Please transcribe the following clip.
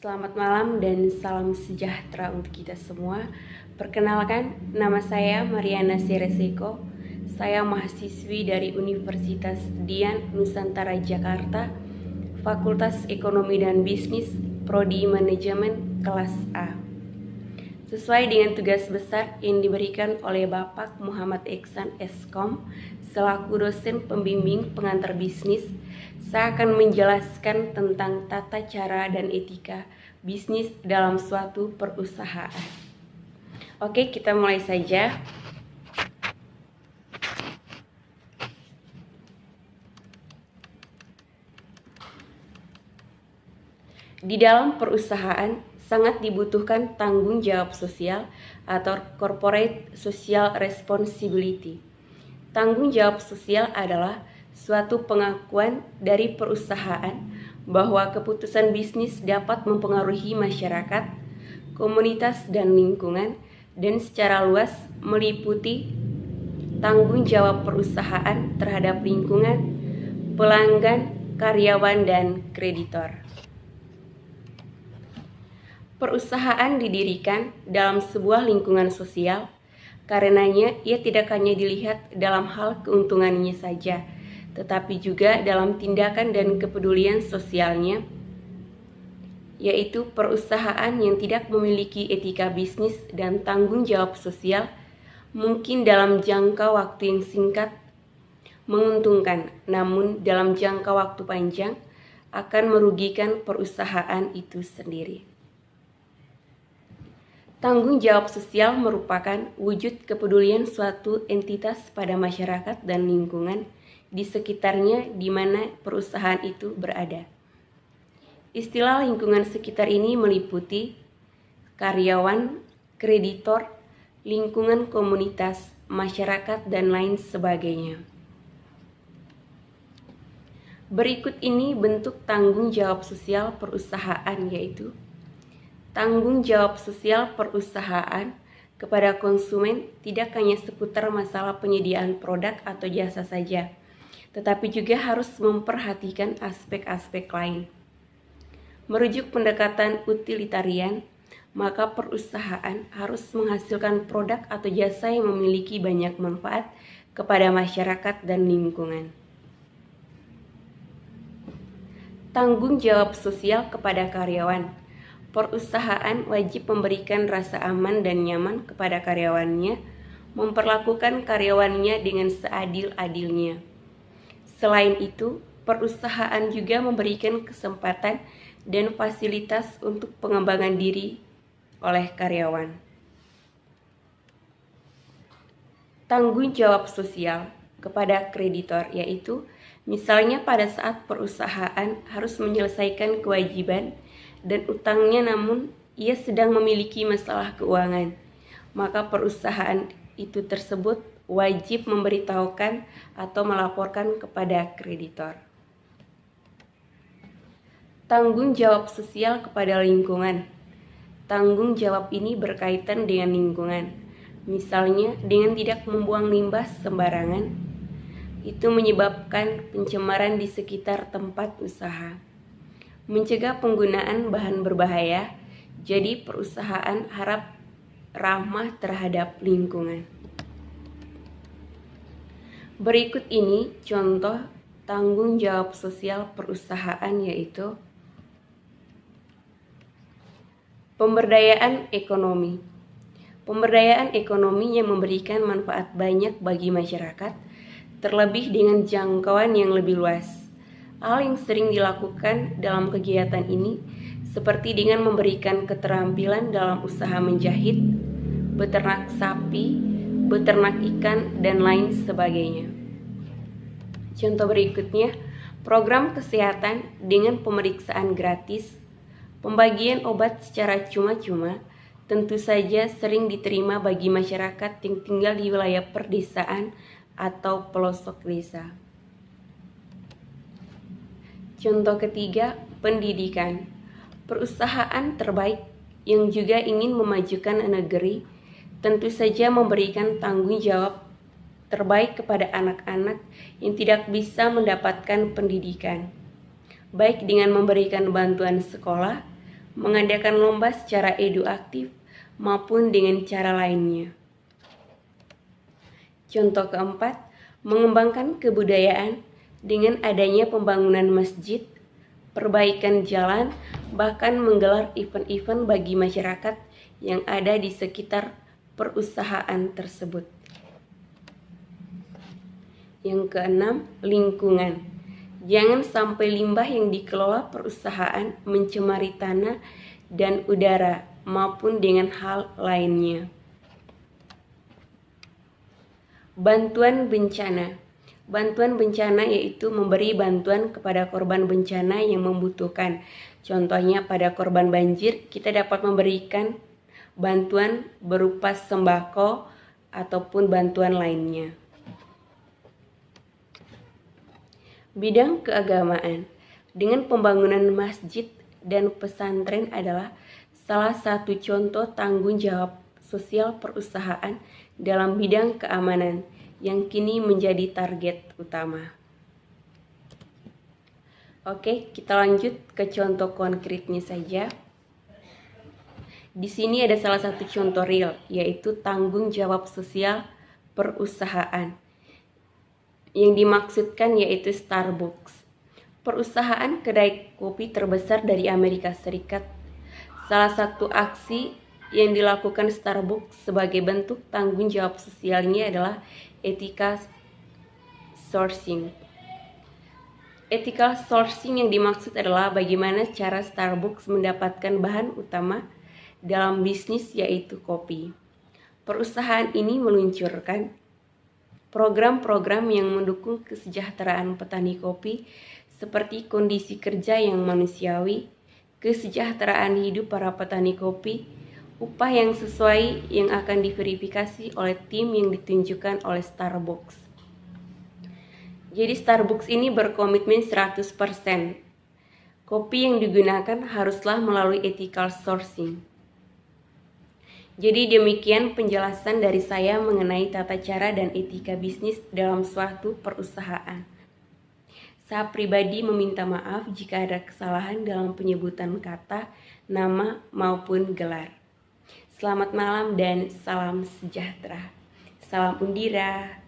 Selamat malam dan salam sejahtera untuk kita semua. Perkenalkan, nama saya Mariana Sereseko. Saya mahasiswi dari Universitas Dian Nusantara Jakarta, Fakultas Ekonomi dan Bisnis, Prodi Manajemen kelas A. Sesuai dengan tugas besar yang diberikan oleh Bapak Muhammad Iksan Eskom selaku dosen pembimbing pengantar bisnis, saya akan menjelaskan tentang tata cara dan etika bisnis dalam suatu perusahaan. Oke, kita mulai saja. Di dalam perusahaan sangat dibutuhkan tanggung jawab sosial atau corporate social responsibility. Tanggung jawab sosial adalah suatu pengakuan dari perusahaan bahwa keputusan bisnis dapat mempengaruhi masyarakat, komunitas, dan lingkungan, dan secara luas meliputi tanggung jawab perusahaan terhadap lingkungan, pelanggan, karyawan, dan kreditor. Perusahaan didirikan dalam sebuah lingkungan sosial, karenanya ia tidak hanya dilihat dalam hal keuntungannya saja, tetapi juga dalam tindakan dan kepedulian sosialnya, yaitu perusahaan yang tidak memiliki etika bisnis dan tanggung jawab sosial mungkin dalam jangka waktu yang singkat menguntungkan, namun dalam jangka waktu panjang akan merugikan perusahaan itu sendiri. Tanggung jawab sosial merupakan wujud kepedulian suatu entitas pada masyarakat dan lingkungan di sekitarnya di mana perusahaan itu berada. Istilah lingkungan sekitar ini meliputi karyawan, kreditor, lingkungan komunitas, masyarakat, dan lain sebagainya. Berikut ini bentuk tanggung jawab sosial perusahaan, yaitu tanggung jawab sosial perusahaan kepada konsumen tidak hanya seputar masalah penyediaan produk atau jasa saja, tetapi juga harus memperhatikan aspek-aspek lain. Merujuk pendekatan utilitarian, maka perusahaan harus menghasilkan produk atau jasa yang memiliki banyak manfaat kepada masyarakat dan lingkungan. Tanggung jawab sosial kepada karyawan. Perusahaan wajib memberikan rasa aman dan nyaman kepada karyawannya, memperlakukan karyawannya dengan seadil-adilnya. Selain itu, perusahaan juga memberikan kesempatan dan fasilitas untuk pengembangan diri oleh karyawan. Tanggung jawab sosial kepada kreditor, yaitu misalnya pada saat perusahaan harus menyelesaikan kewajiban dan utangnya namun ia sedang memiliki masalah keuangan, maka perusahaan itu tersebut wajib memberitahukan atau melaporkan kepada kreditor. Tanggung jawab sosial kepada lingkungan. Tanggung jawab ini berkaitan dengan lingkungan, misalnya dengan tidak membuang limbah sembarangan. Itu menyebabkan pencemaran di sekitar tempat usaha. Mencegah penggunaan bahan berbahaya, jadi perusahaan harap ramah terhadap lingkungan. Berikut ini contoh tanggung jawab sosial perusahaan, yaitu pemberdayaan ekonomi. Pemberdayaan ekonomi yang memberikan manfaat banyak bagi masyarakat, terlebih dengan jangkauan yang lebih luas. Hal yang sering dilakukan dalam kegiatan ini seperti dengan memberikan keterampilan dalam usaha menjahit, beternak sapi, beternak ikan, dan lain sebagainya. Contoh berikutnya, program kesehatan dengan pemeriksaan gratis, pembagian obat secara cuma-cuma, tentu saja sering diterima bagi masyarakat yang tinggal di wilayah perdesaan atau pelosok desa. Contoh ketiga, pendidikan. Perusahaan terbaik yang juga ingin memajukan negeri tentu saja memberikan tanggung jawab terbaik kepada anak-anak yang tidak bisa mendapatkan pendidikan, baik dengan memberikan bantuan sekolah, mengadakan lomba secara eduaktif maupun dengan cara lainnya. Contoh keempat, mengembangkan kebudayaan dengan adanya pembangunan masjid, perbaikan jalan, bahkan menggelar event-event bagi masyarakat yang ada di sekitar perusahaan tersebut. Yang keenam, lingkungan. Jangan sampai limbah yang dikelola perusahaan mencemari tanah dan udara maupun dengan hal lainnya. Bantuan bencana. Bantuan bencana yaitu memberi bantuan kepada korban bencana yang membutuhkan. Contohnya pada korban banjir, kita dapat memberikan bantuan berupa sembako ataupun bantuan lainnya. Bidang keagamaan. Dengan pembangunan masjid dan pesantren adalah salah satu contoh tanggung jawab sosial perusahaan dalam bidang keamanan yang kini menjadi target utama. Oke, kita lanjut ke contoh konkretnya saja. Di sini ada salah satu contoh real, yaitu tanggung jawab sosial perusahaan. Yang dimaksudkan yaitu Starbucks, perusahaan kedai kopi terbesar dari Amerika Serikat. Salah satu aksi yang dilakukan Starbucks sebagai bentuk tanggung jawab sosialnya adalah ethical sourcing. Ethical sourcing yang dimaksud adalah bagaimana cara Starbucks mendapatkan bahan utama dalam bisnis yaitu kopi. Perusahaan ini meluncurkan program-program yang mendukung kesejahteraan petani kopi seperti kondisi kerja yang manusiawi, kesejahteraan hidup para petani kopi, upah yang sesuai yang akan diverifikasi oleh tim yang ditunjukkan oleh Starbucks. Jadi Starbucks ini berkomitmen 100%. Kopi yang digunakan haruslah melalui ethical sourcing. Jadi demikian penjelasan dari saya mengenai tata cara dan etika bisnis dalam suatu perusahaan. Saya pribadi meminta maaf jika ada kesalahan dalam penyebutan kata, nama, maupun gelar. Selamat malam dan salam sejahtera. Salam Undira.